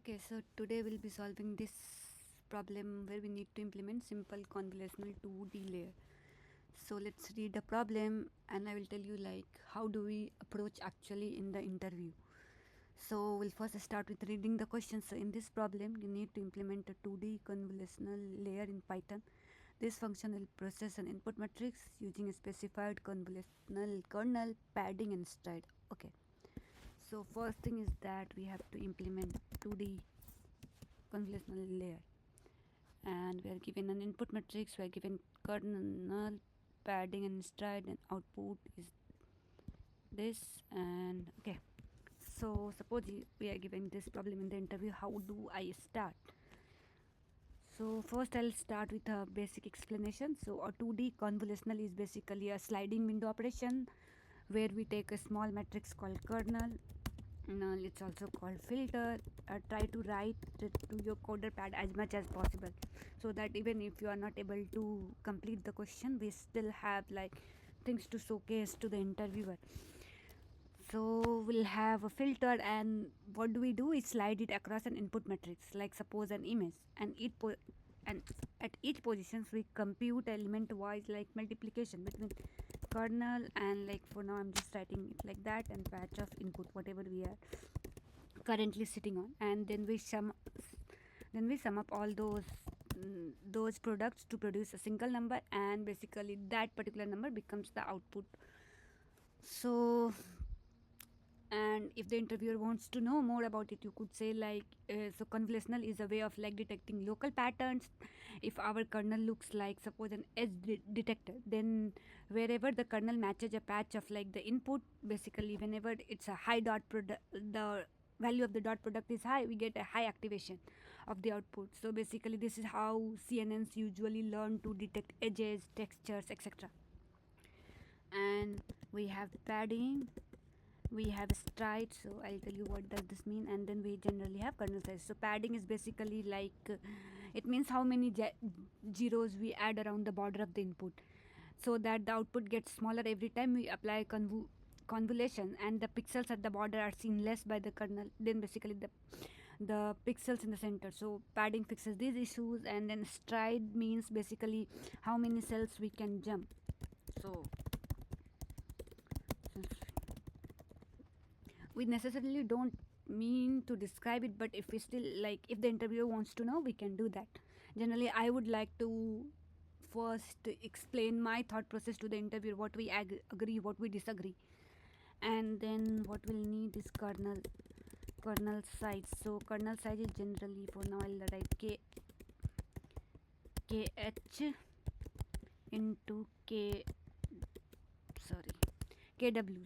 Okay, so today we'll be solving this problem where we need to implement simple convolutional 2D layer. So let's read the problem and I will tell you like how do we approach actually in the interview. So we'll first start with reading the question. So in this problem you need to implement a 2D convolutional layer in Python. This function will process an input matrix using a specified convolutional kernel, padding and stride. Okay. So first thing is that we have to implement 2D convolutional layer, and we are given an input matrix, we are given kernel, padding and stride, and output is this. And okay, so suppose we are given this problem in the interview, how do I start? So first I'll start with a basic explanation. So a 2D convolutional is basically a sliding window operation where we take a small matrix called kernel. It's also called filter. Try to write it to your coder pad as much as possible, so that even if you are not able to complete the question, we still have like things to showcase to the interviewer. So we'll have a filter, and what do? We slide it across an input matrix, like suppose an image, and and at each positions we compute element wise, like multiplication between kernel and, like, for now I'm just writing it like that, and patch of input whatever we are currently sitting on, and then we sum up all those products to produce a single number, and basically that particular number becomes the output. So, and if the interviewer wants to know more about it, you could say like, so convolutional is a way of like detecting local patterns. If our kernel looks like suppose an edge detector, then wherever the kernel matches a patch of like the input, basically whenever it's a high dot product, the value of the dot product is high, we get a high activation of the output. So basically this is how CNNs usually learn to detect edges, textures, etc. And we have padding, we have stride, so I'll tell you what does this mean, and then we generally have kernel size. So padding is basically like, it means how many zeros we add around the border of the input, so that the output gets smaller every time we apply convolution, and the pixels at the border are seen less by the kernel then basically the pixels in the center. So padding fixes these issues, and then stride means basically how many cells we can jump. So we necessarily don't mean to describe it, but if we still like, if the interviewer wants to know, we can do that. Generally I would like to first explain my thought process to the interviewer, what we agree, what we disagree, and then what we'll need is kernel size. So kernel size is generally, for now I'll write kh into kw.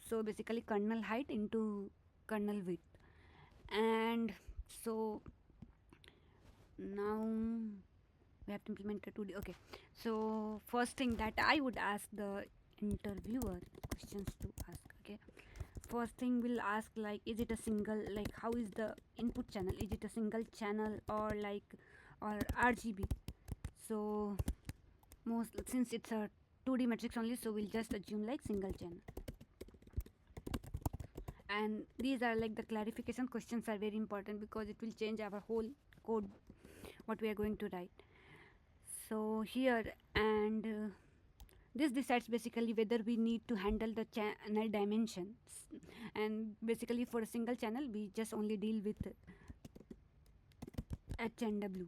So basically kernel height into kernel width. And so now we have to implement a 2D. Okay, so first thing that I would ask the interviewer questions to ask. Okay, first thing we'll ask like, is it a single, like how is the input channel, is it a single channel or RGB? So most, since it's a 2D matrix only, so we'll just assume like single channel. And these are like the clarification questions are very important because it will change our whole code what we are going to write. So here, and this decides basically whether we need to handle the channel dimensions, and basically for a single channel we just only deal with H and W.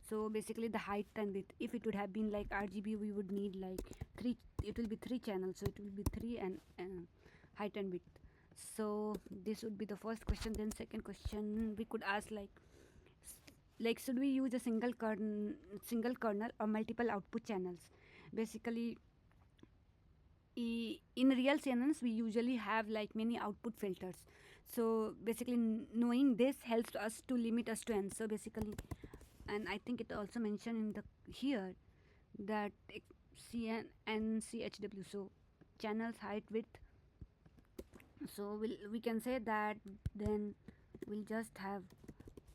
So basically the height and width. If it would have been like RGB, we would need like three, it will be 3 channels, so it will be 3 and height and width. So this would be the first question. Then second question we could ask like should we use a single kernel or multiple output channels? Basically in real CNNs we usually have like many output filters, so basically knowing this helps us to limit us to n. So basically, and I think it also mentioned in the here that CN and CHW, so channels height width. So we can say that then we'll just have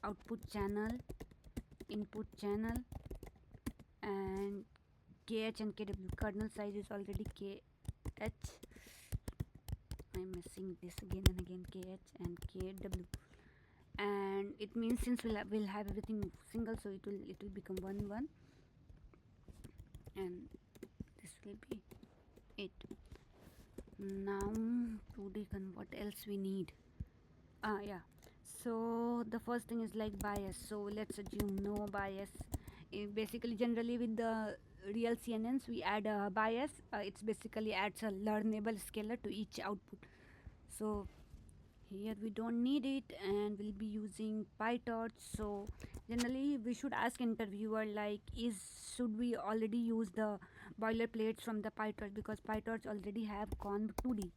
output channel, input channel, and KH and KW. Kernel size is already KH. I'm missing this again and again, KH and KW. and it means since we'll have everything single, so it will become 1 1, and this will be it. Now 2D what else we need? Yeah, so the first thing is like bias, so let's assume no bias. Basically generally with the real CNNs we add a bias. It's basically adds a learnable scalar to each output. So here we don't need it, and we'll be using PyTorch. So generally we should ask interviewer like, should we already use the boilerplates from the PyTorch, because PyTorch already have conv 2D.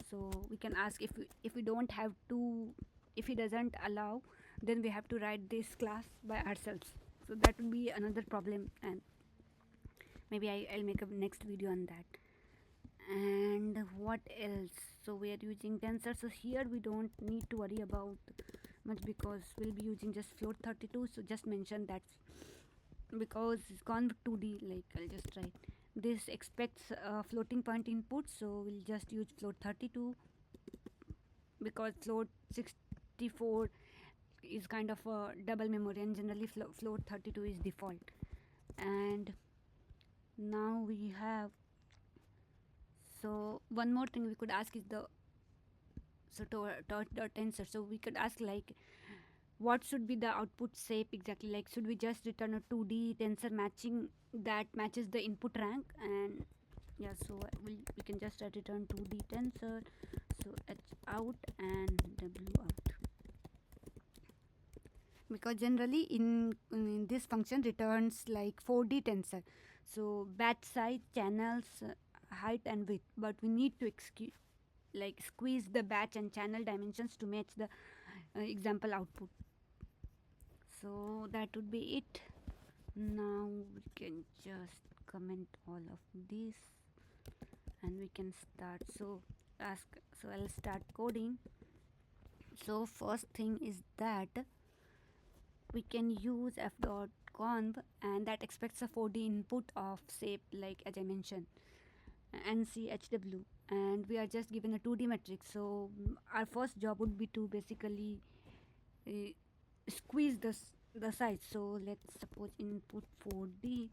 So we can ask if we don't have to, if he doesn't allow, then we have to write this class by ourselves. So that would be another problem, and maybe I'll make a next video on that. And what else? So we are using tensor, so here we don't need to worry about much because we'll be using just float 32. So just mention that because it's conv 2D, like I'll just write this expects floating point input, so we'll just use float 32 because float 64 is kind of a double memory, and generally float 32 is default. And now we have, so one more thing we could ask is the tensor. So we could ask like, what should be the output shape exactly? Like, should we just return a 2D tensor matching that matches the input rank? And yeah, so we can just return 2D tensor, so h out and w out, because generally in this function returns like 4D tensor, so batch size, channels, height and width, but we need to squeeze the batch and channel dimensions to match the example output. So that would be it. Now we can just comment all of this and we can start. So I'll start coding. So first thing is that we can use f.conv, and that expects a 4D input of shape, like as I mentioned, nchw, and we are just given a 2D matrix. So our first job would be to basically squeeze the size. So let's suppose input 4D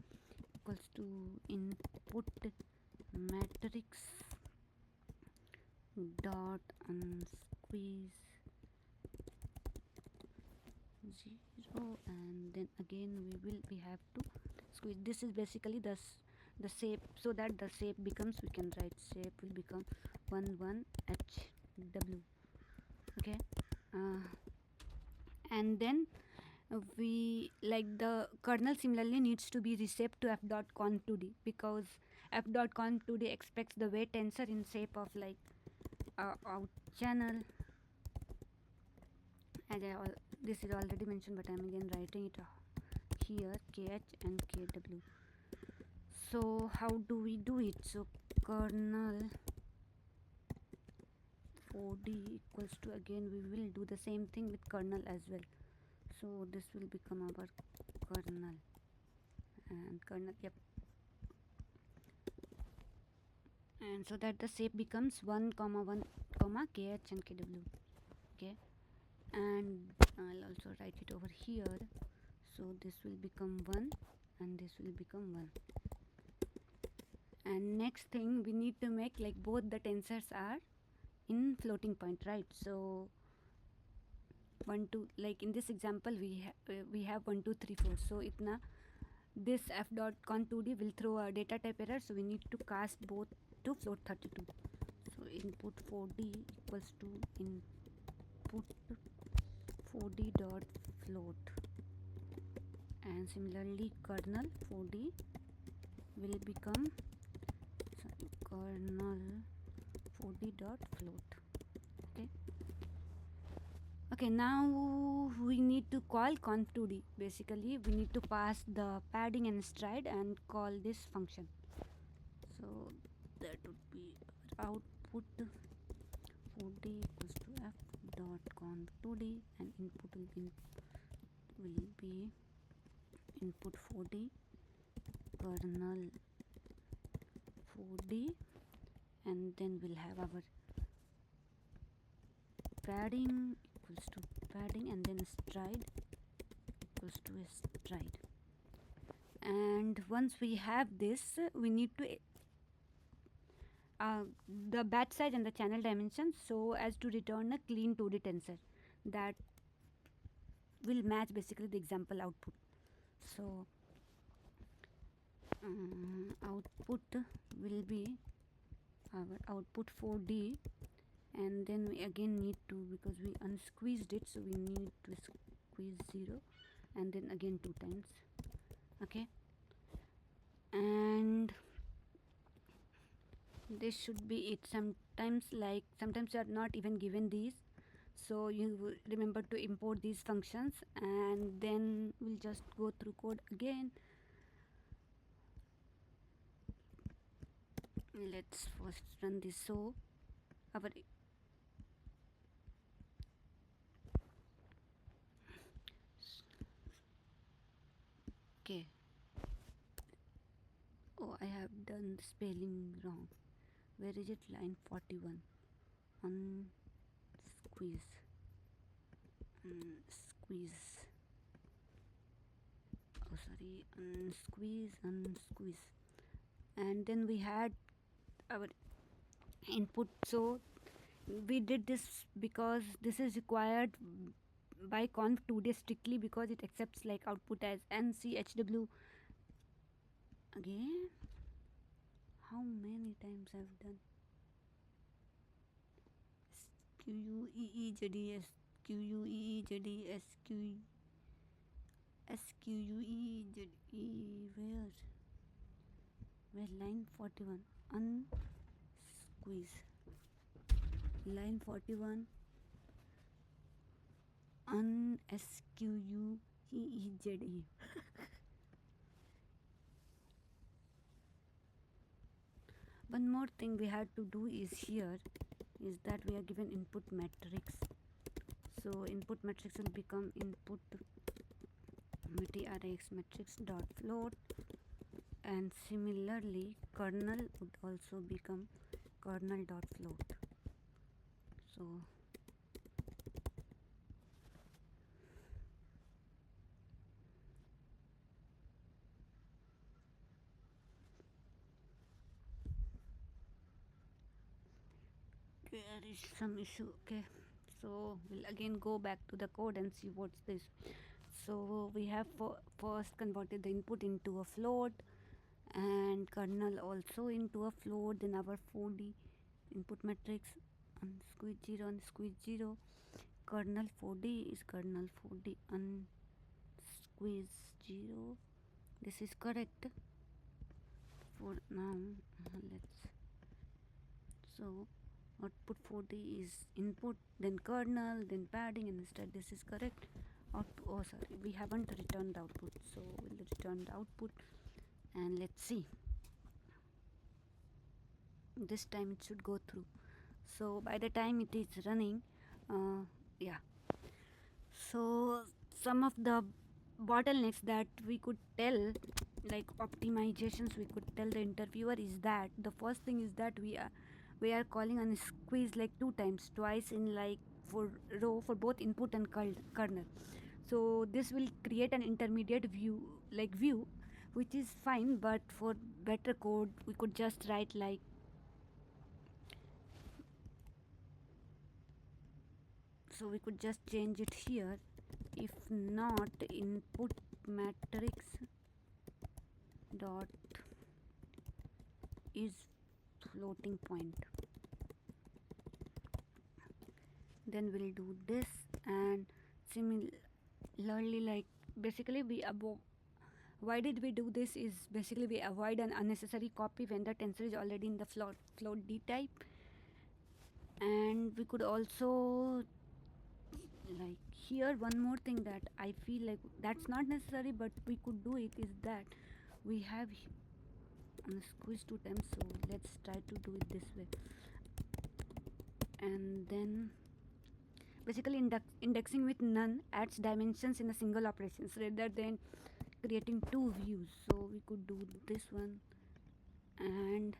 equals to input matrix dot unsqueeze 0, and then again we have to squeeze. This is basically the shape, so that the shape becomes, we can write shape will become 11 hw. Okay, and then we like the kernel similarly needs to be reshaped to f.conv 2D, because f.conv 2D expects the weight tensor in shape of like out channel, as this is already mentioned, but I'm again writing it here, kh and kw. So how do we do it? So kernel 4D equals to, again we will do the same thing with kernel as well. So this will become our kernel, and kernel, yep, and so that the shape becomes 1 comma 1 comma kh and kw. Okay, and I'll also write it over here. So this will become 1 and this will become 1. And next thing we need to make like both the tensors are in floating point, right? So 1 2, like in this example we have 1 2 3 4. So itna this f.conv 2D will throw a data type error, so we need to cast both to float 32. So input 4D equals to input 4D dot float, and similarly kernel 4D will become kernel 4D dot float. Okay, now we need to call conv 2D. Basically we need to pass the padding and stride and call this function. So that would be output 4D equals to f dot conv 2D, and input will be input 4D kernel 4D, and then we'll have our padding equals to padding, and then stride equals to a stride. And once we have this, we need to the batch size and the channel dimension so as to return a clean 2D tensor that will match basically the example output. So output will be our output 4D, and then we again need to, because we unsqueezed it, so we need to squeeze 0 and then again 2 times. Okay, and this should be it. Sometimes you are not even given these, so you remember to import these functions, and then we'll just go through code again. Let's first run this. So our okay, oh, I have done spelling wrong. Where is it? Line 41. Unsqueeze. Unsqueeze. Oh, sorry. Unsqueeze. And then we had our input. So we did this because this is required by conv 2D strictly, because it accepts like output as NCHW. Again, how many times I've done SQUEEZD where line 41 unsqueeze, line 41 unsqueeze. One more thing we had to do is here is that we are given input matrix. So input matrix will become input matrix matrix dot float, and similarly kernel would also become kernel dot float. So there is some issue. Okay, so we'll again go back to the code and see what's this. So we have first converted the input into a float and kernel also into a float. Then our 4D input matrix unsqueeze 0 unsqueeze 0, kernel 4D is kernel 4D unsqueeze 0. This is correct for now. Let's, so output 4D is input, then kernel, then padding, and instead this is correct. Oh sorry, we haven't returned the output, so we'll return the output and let's see. This time it should go through. So by the time it is running, yeah, so some of the bottlenecks that we could tell, like optimizations we could tell the interviewer, is that the first thing is that we are calling on squeeze like 2 times, twice in like for row for both input and kernel. So this will create an intermediate view which is fine, but for better code we could just write like so we could just change it here, if not input matrix dot is floating point. Then we'll do this, and similarly, like basically why did we do this is basically we avoid an unnecessary copy when the tensor is already in the float D type. And we could also, like here, one more thing that I feel like that's not necessary but we could do it, is that we have squeeze 2 times, so let's try to do it this way. And then basically indexing with none adds dimensions in a single operations rather than creating 2 views. So we could do this one. And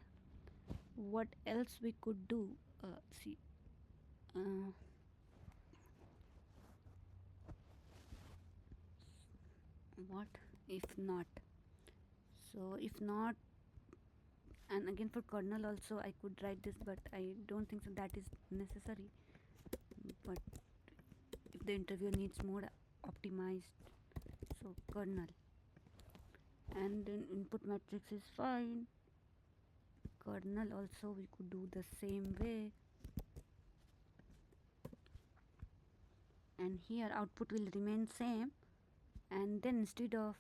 what else we could do, what if not. So if not, and again for kernel also I could write this, but I don't think so that is necessary. But if the interviewer needs more optimized, so kernel, and then input matrix is fine. Kernel also we could do the same way, and here output will remain same, and then instead of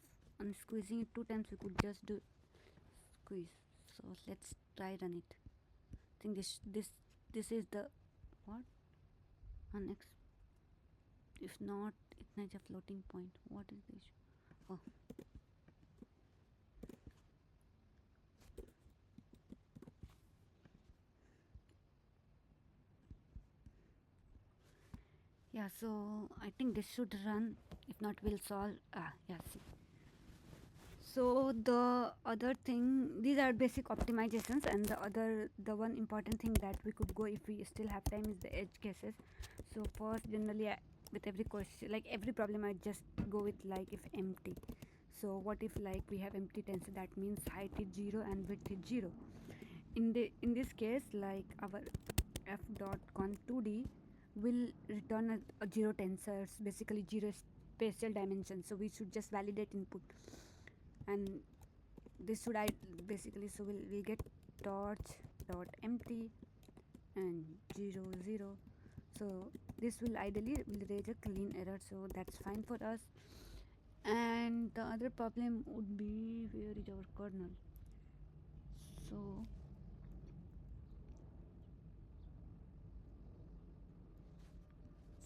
squeezing it two times we could just do squeeze. So let's try run it. I think this is the what next. If not, it needs a floating point. What is the issue? Oh, yeah, so I think this should run. If not, we'll solve. Yeah, see. So the other thing, these are basic optimizations, and the one important thing that we could go if we still have time is the edge cases. So first, generally, with every question, like every problem, I just go with like if empty. So what if like we have empty tensor? That means height is 0 and width is 0. In this case, like our f dot con 2d will return a 0 tensors, basically 0 spatial dimension. So we should just validate input, and this should I basically, so we'll get torch dot empty and 0 0. So this will ideally will raise a clean error, so that's fine for us. And the other problem would be, where is our kernel? So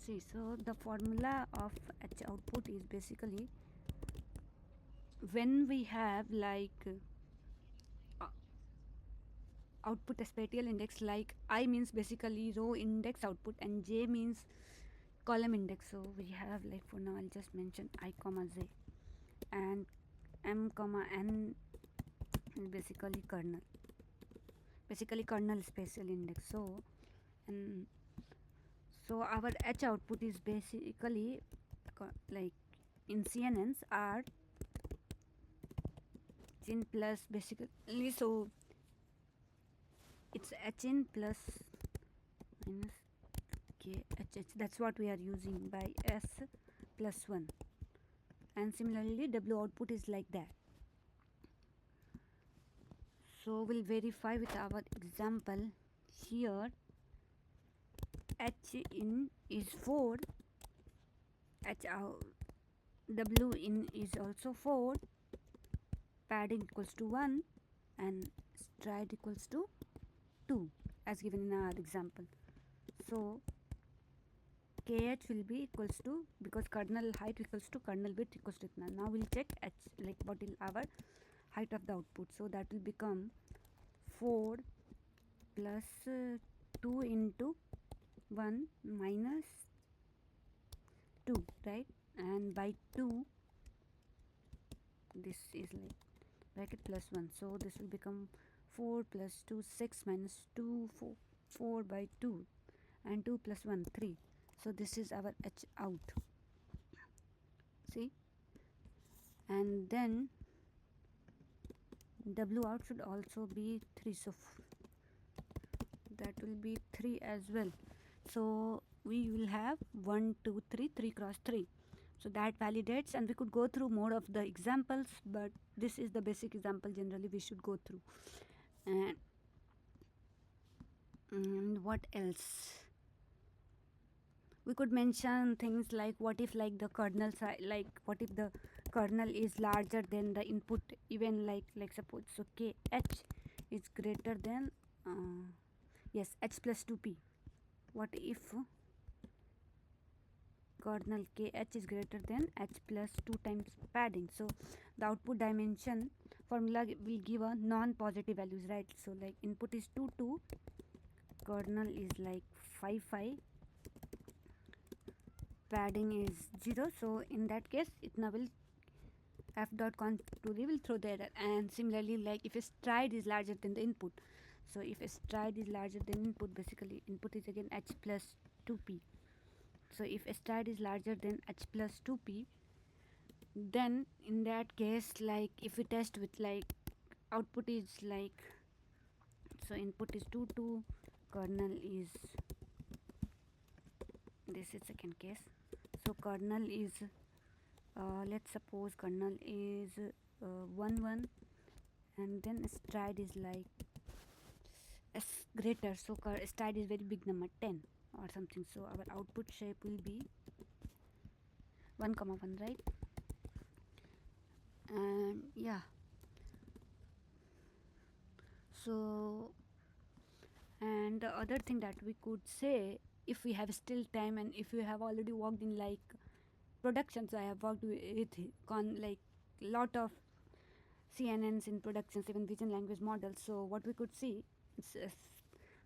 see, so the formula of h output is basically when we have like output spatial index, like I means basically row index output and j means column index. So we have like, for now I'll just mention I comma j, and m comma n is basically kernel spatial index. So and so our h output is basically like in CNNs are in plus basically, so it's h in plus minus k h h, that's what we are using by s plus 1, and similarly w output is like that. So we'll verify with our example here. H in is 4, h out w in is also 4, padding equals to 1, and stride equals to 2 as given in our example. So kh will be equals to, because kernel height equals to kernel width equals to itna. Now we'll check h, like what is our height of the output. So that will become 4 plus 2 into 1 minus 2, right? And by 2, this is like bracket plus 1. So this will become 4 plus 2, 6 minus 2, 4 by 2, and 2 plus 1, 3. So this is our h out. See? And then w out should also be 3. So that will be 3 as well. So we will have 1 2 3 3 cross 3. So that validates, and we could go through more of the examples, but this is the basic example generally we should go through. And what else? We could mention things like what if like the kernel size, like what if the kernel is larger than the input, even like suppose, so k h is greater than yes, h plus 2p. What if kernel kh is greater than h plus 2 times padding? So the output dimension formula will give a non-positive values, right? So like input is 2 2, kernel is like 5 5, padding is 0. So in that case itna will f dot con 2d will throw the error. And similarly, like if a stride is larger than the input, so if a stride is larger than input, basically input is again h plus 2p. So if a stride is larger than h plus 2p, Then in that case, like if we test with like output is like, so input is 2 2, kernel is, this is second case, so kernel is let's suppose kernel is 1 1, and then stride is like s greater, so stride is very big number 10 or something, so our output shape will be 1 comma 1, right? And yeah, so, and the other thing that we could say, if we have still time and if we have already worked in like production, so I have worked with like lot of CNNs in productions, even vision language models. So what we could see,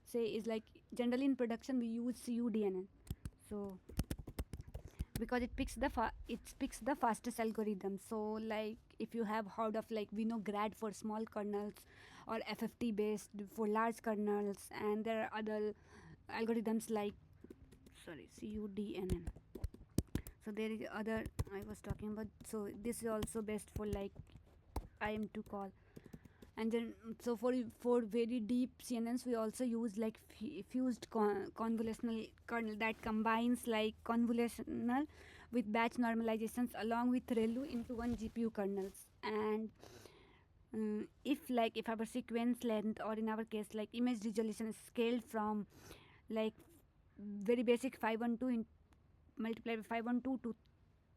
say is like generally in production we use CUDNN. So because it picks the fastest algorithm. So like if you have heard of like we know grad for small kernels or FFT based for large kernels, and there are other algorithms like, sorry, CUDNN. So there is other I was talking about. So this is also best for like IM2 call. And then so for very deep CNNs we also use like fused convolutional kernel that combines like convolutional with batch normalizations along with ReLU into one GPU kernels. And if our sequence length, or in our case like image resolution, is scaled from like very basic 512 multiplied by 512 to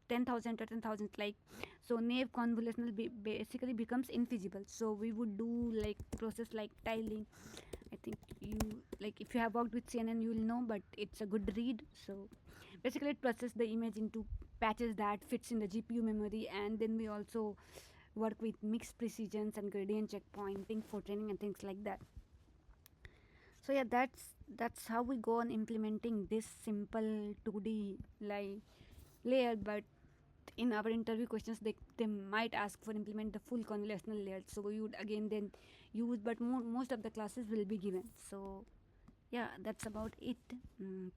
10,000 or 10,000, like, so naive convolutional basically becomes infeasible. So we would do like process like tiling. I think you, like if you have worked with CNN you will know, but it's a good read. So basically it processes the image into patches that fits in the GPU memory, and then we also work with mixed precisions and gradient checkpointing for training and things like that. So yeah, that's how we go on implementing this simple 2D like layer. But in our interview questions they might ask for implement the full convolutional layer, so we would again then use, but most of the classes will be given. So yeah, that's about it.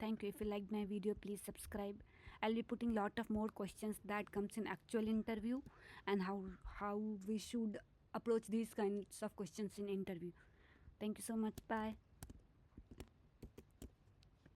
Thank you. If you liked my video, please subscribe. I'll be putting lot of more questions that comes in actual interview, and how we should approach these kinds of questions in interview. Thank you so much. Bye.